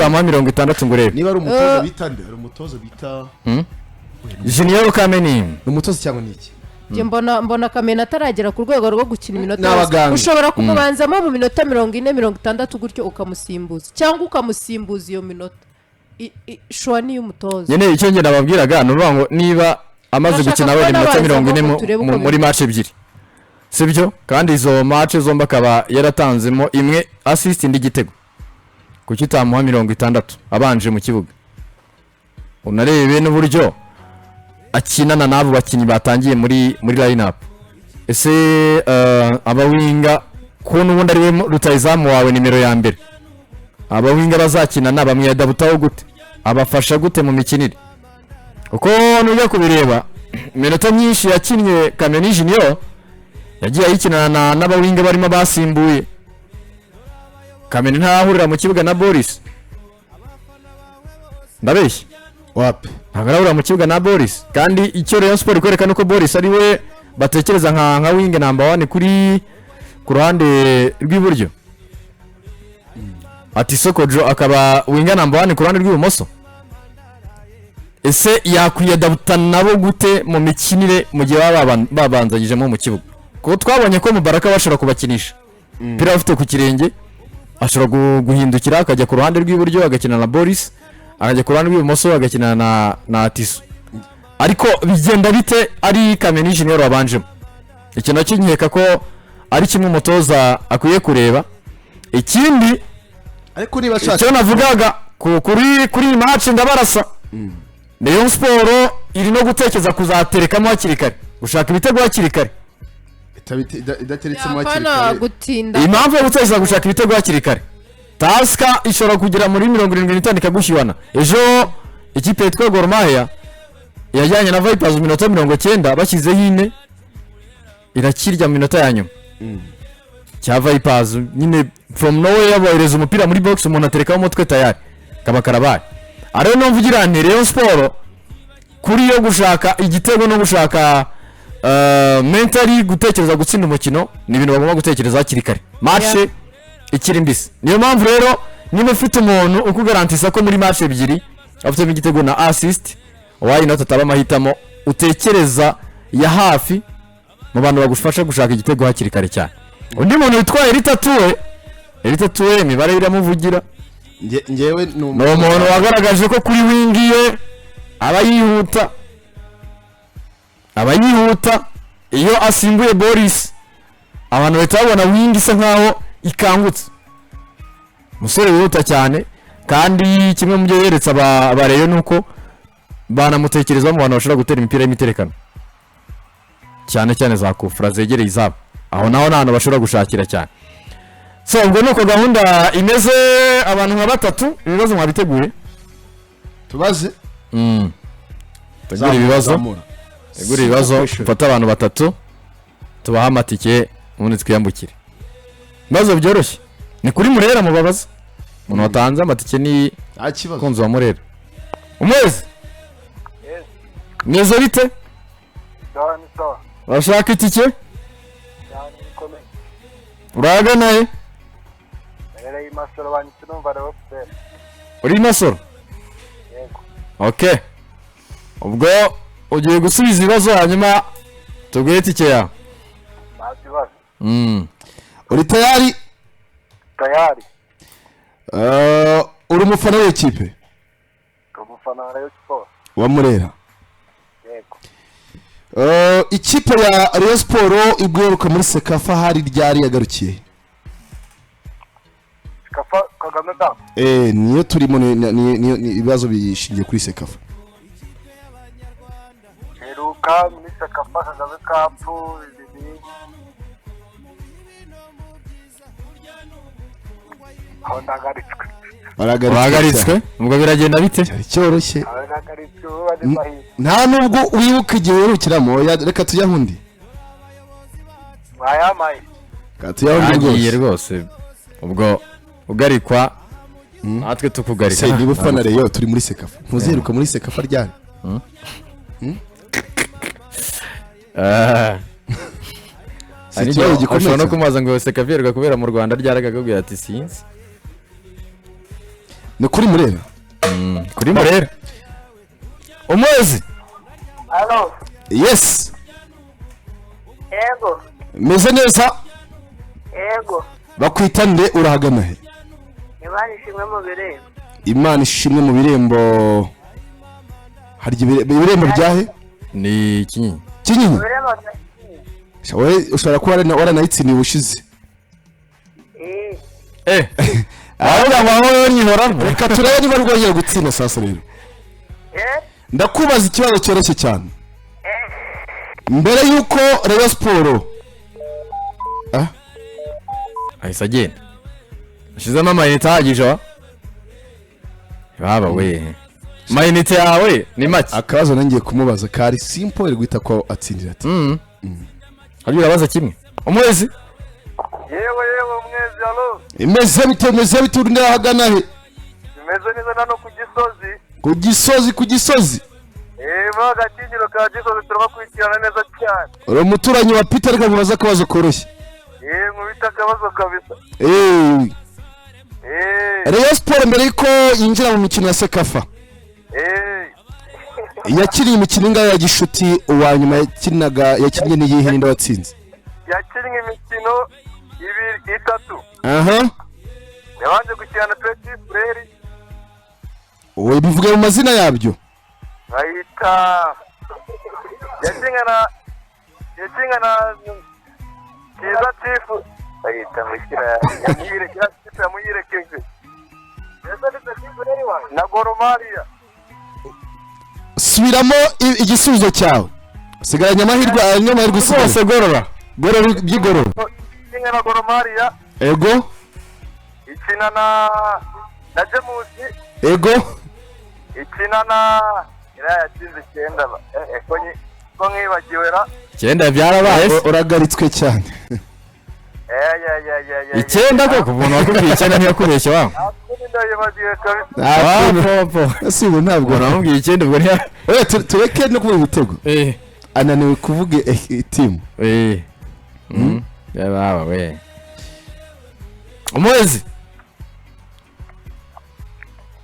tutamuha 60 ngo urebe niba ari umutoza bita nde ari umutoza bita Junior Kameni umutoza cyangwa niki je mbona Kamena ataragera ku rwego rwo gukina iminota ushobora kumubanzamo mu minota 40 60 gutyo ukamusimbuza cyangwa ukamusimbuza iyo minota shwa ni y'umutoza nyene icyo nge nababwiraga nuvuga ngo niba amaze gukina we iminota 40 muri match ebyiri sibyo kandi izo match zomba akaba yaratanzemo imwe assist indi gitego kuki utamuha 60 abanje mu kibuga unarebe n'uburyo akinana nabo bakinyi batangiye muri line up ese abawinga ko nubundi ari we rutayizamu wawe nimero ya mbere abawinga bazakinana bamwe yadabutaho gute abafasha gute mu mikinire uko nujya kubireba iminota myinshi yakinnye Kameni Junior yagiye ayikinana n'abawinga barimo basimbuye Kameni ntahurira mu kibuga na Boris ndabeshya wapi ntagarura mu kibuga na Boris kandi icyo Rayon Sport kwerekana ko Boris ari we batekereza nka wing number 1 kuri ku ruhande rw'iburyo ati Sokojo akaba wing number 1 ku ruhande rw'ibumoso ese yakwiyadabutana nabo gute mu mikinire mu gihe babanzanyijemo mu kibuga ko twabonye ko Mubaraka bashobora kubakinisha pira afite ku kirenge ashobora guhindukira akajya ku ruhande rw'iburyo agakina na Boris akajya ku ruhande rw'ibumoso agakina na Tiso ariko bigenda bite ari Kameni Junior wabanjemo iki nacyo nkeka ko ari kimwe umutoza akwiye kureba ikindi ariko niba ashaka cyo navugaga kuri match ndabarasa Rayon Sport iri no gutekereza kuzaterekamo hakiri kare gushaka ibitego hakiri kare idateretsemo hakiri kare impamvu yo gutekereza gushaka ibitego hakiri kare Taska ishobora kugira muri 75 ikagushyibana ejo ikipe yitwa Gor Mahia yajyanye na Vipers mu minota 90 bashyizeho ine irakirya mu minota ya nyuma cya Vipers nyine from nowhere yabohereza umupira muri box umuntu aterekaho umutwe tayari kaba karabaye ariyo no mvugira nti Rayon Sport kuri yo gushaka igitego no gushaka mentally gutekereza gutsinda umukino ni ibintu bagomba gutekereza hakiri kare match ikiri mbisi niyo mpamvu rero niba ufite umuntu ukugarantisa ko muri match ebyiri afite igitego na assist wayi not ataba amahitamo utekereza ya hafi mu bantu bagufasha gushaka igitego hakiri kare cyane undi muntu witwa Elita Tuwe imibare iramuvugira ngewe no umuntu wagaragaje ko kuri wing ye abayihuta iyo asimbuye Boris abantu batabona wing isa nkaho ikangutse musore wihuta cyane kandi kimwe mu byo yeretse abareyo nuko banamutekereza mu bantu bashobora gutera imipira y'imiterekano cyane za kufra zegereye izabo aho naho nano bashobora gushakira cyane so ubwo nuko gahunda imeze abantu nka batatu ibibazo mwabiteguye tubaze tegura ibibazo mfata abantu batatu tubaha amatike ubundi twiyambukire ibibazo byoroshye ni kuri Murera mubabaza umuntu watanze amatike ni konzo wa Murera umwezi neza bite urashaka itike uragana he uri Masoro okay ubwo ugiye gusubiza ibibazo hanyuma tuguhe itike yawe uri tayari uri umufana w'ikipe wa Murera ikipe ya Rayon Sport igweruka muri Sekafa hari ryari yagarukiye Sekafa Kagame da niyo turimo ni ibibazo bishingiye kuri Sekafa heruka muri Sekafa Kagame Cup Baragaritswe ubwo biragenda bite cyoroshye nta nubwo wibuka igihe werukiramo reka tujya hundi wayamaye rwose ubwo ugarikwa natwe tukugarika se niba ufana Rayon turi muri Sekafa ntuzeruka muri Sekafa ryari ashobora no kumaza ngo Sekafa kubera mu Rwanda ryaragakubwira ati sinzi ni kuri Murera. Kuri Murera. Umwezi. Halo. Yes. Ego. Meze neza. Ego. Bakwita nde urahagana he? Imana ishimwe mu birembo. Imana ishimwe mu birembo. Hari ibirembo byahe? Ni Kinyinya. Kinyinya. Birembo. Shawe ushobora kuba waranayitsiniye ubushize. Ahubwo ngaho nyihoramo. Reka turebe niba rwongeye gutsinda sasa rero. Ndakubaza ikibazo cyoroshye cyane. Mbere yuko Rayon Sport ahise agenda ashizemo amayinite ahagije wa baba we amayinite yawe ni make. Akabazo nangiye kumubaza kari simple iri guhita ko atsindira ati hari urabaza kimwe umwezi. Yewe umwezi alo. Imeze bite uri ndahagana he? Imeze neza nano ku gisozi. Bagakinyiro ka Gisozi turabakurikirana neza cyane. Uri umuturanyi wa Peter ariko mubaza akabazo koroshye. Nkubita akabazo kabisa. Rayon Sport mbere yuko yinjira mu mikino ya Sekafa. Yakiriye imikino ingahe ya gishuti uwa nyuma yakinnye n'iyihe ninde watsinze? Yakinnye imikino 3. Yabanje gukina na Petit Frere. Wowe bivuge mu mazina yabyo. Bayita yakinnye na Kiza Tifu. Bayita mukira yamuyirekeje. Na Gor Mahia. Subiramo igisubizo cyawe. Sigaranya amahirwe Rwose gorora by'igorora. Yakinnye na Gor Mahia. Ego. Ikina na Jemusi. Ego. Ikina na yatsinze 9 ko nkibagiwe ra 9 byarabaye uragaritswe cyane. 9 koko umuntu wakubwiye 9 ntiyakubeshye wa. Asibo ntabwo namubwiye 9 ubwo ntiya. Tureke no kuvuga ibitego. Ananiwe kuvuga team. Baba we. Umwezi.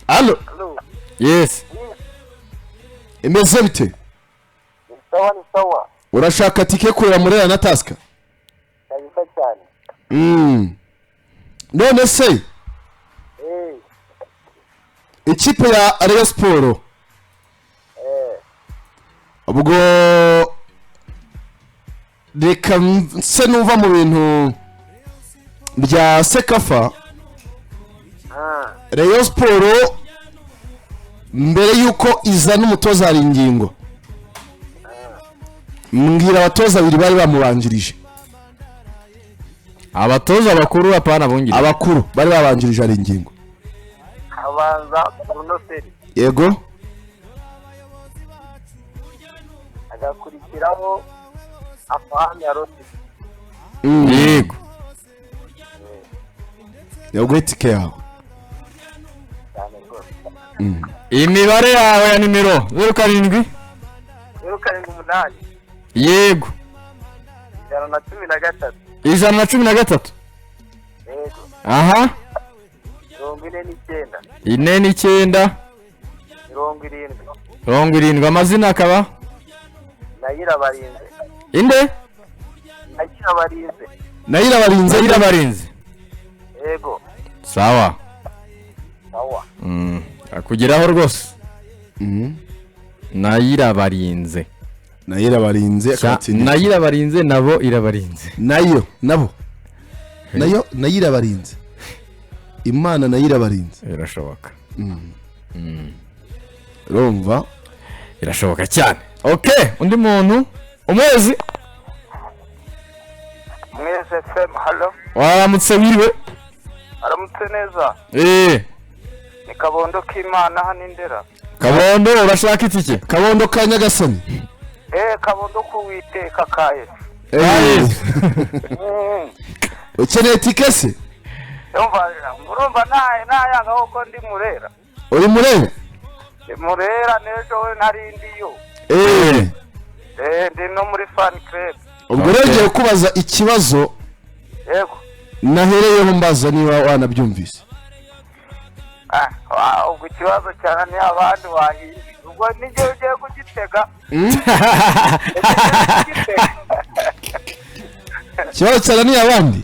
Allo. Yes. Imeze bite? Sawa. Urashaka tike kurera Murera na Taska? Kabisa cyane. None se? Ikipe ya Rayon Sport. Ubwo reka se nuva mu bintu bya Sekafa. Rayon Sport mbere yuko iza n'umutoza ari ingingo. Mbwira abatoza babiri bari bamubanjirije. Abatoza bakuru apana bongire. Abakuru bari babanjirije ari ingingo. Abanza Bruno Seri. Yego. Agakurikiraho Afahani Aroti. Yego. Yego itike yawe. Imibare yawe ya nimero 07 07 Yego. 113. 113. Yego. Aha. 49. 70 amazina akaba Nayirabarinze. Inde? Nayirabarinze. Yego. Sawa. Akugeraho rwose. Nayirabarinze Nayirabarinze nabo irabarinze. Nabo. Nayirabarinze. Imana Nayirabarinze. Birashoboka. Urumva? Birashoboka cyane. Okay, undi muntu umwezi. Mwese FM hallo. Waramutse wiriwe? Aramutse neza. Ni Kabondo k'Imana hano Ndera. Kabondo urashaka itike? Kabondo ka Nyagasani. Kabondo kuwiteka kaye. Ukeneye tike se? Murumva nayanga uko ndi Murera. Uri Murera? Murera nejo we narindiyo. Ndi no muri fan club. Ubwo rero ngiye kubaza ikibazo. Yego. Nahereyeho mbaza niba wanabyumvise. ubwo ikibazo cyane ni abandi wahinze ubwo n'igihe ugiye kugitega ikibazo cyane ni abandi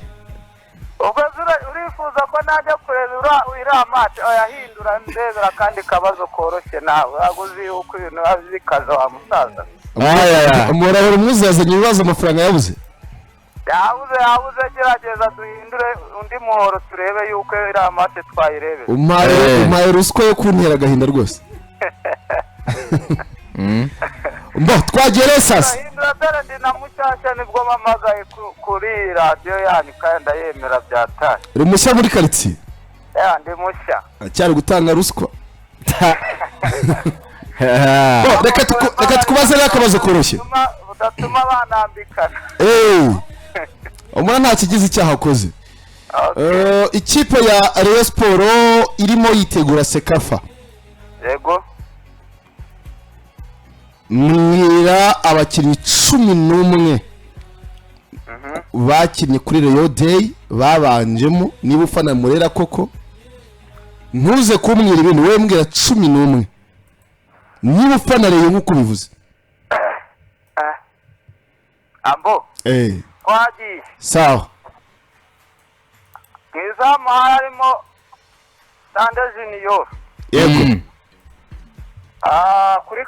ubwo urifuza ko najya kureba uriya mace oyahindura ndebera kandi kabazo koroshye nawe ntabwo uzi yuko ibintu biba bikaze wa musaza umurahoro umuzazanye ibibazo amafaranga yabuze yabuze gerageza duhindure undi muhoro turebe yuko iriya mace twayirebera umpaye ruswa yo kuntera agahinda rwose mbo twagere sasa hindura dore ndi na mushyashya nibwo mpamagaye kuri radiyo yanyu kandi ndayemera byataye uri mushya muri karitsiye ndi mushya cyari gutanga ruswa reka tukubaze rero akabazo koroshye budatuma banambikana umwana nta kigize icyaha akoze ikipe ya Rayon Sport irimo yitegura Sekafa yego mwira abakinnyi 11 bakinnye kuri Rayon Day babanjemo niba ufana Murera koko ntuze kumbwira ibintu we mbwira 11 niba ufana Rayon nkuko bivuze ambo twagiye sawa izamu harimo Sande Junior yego kuri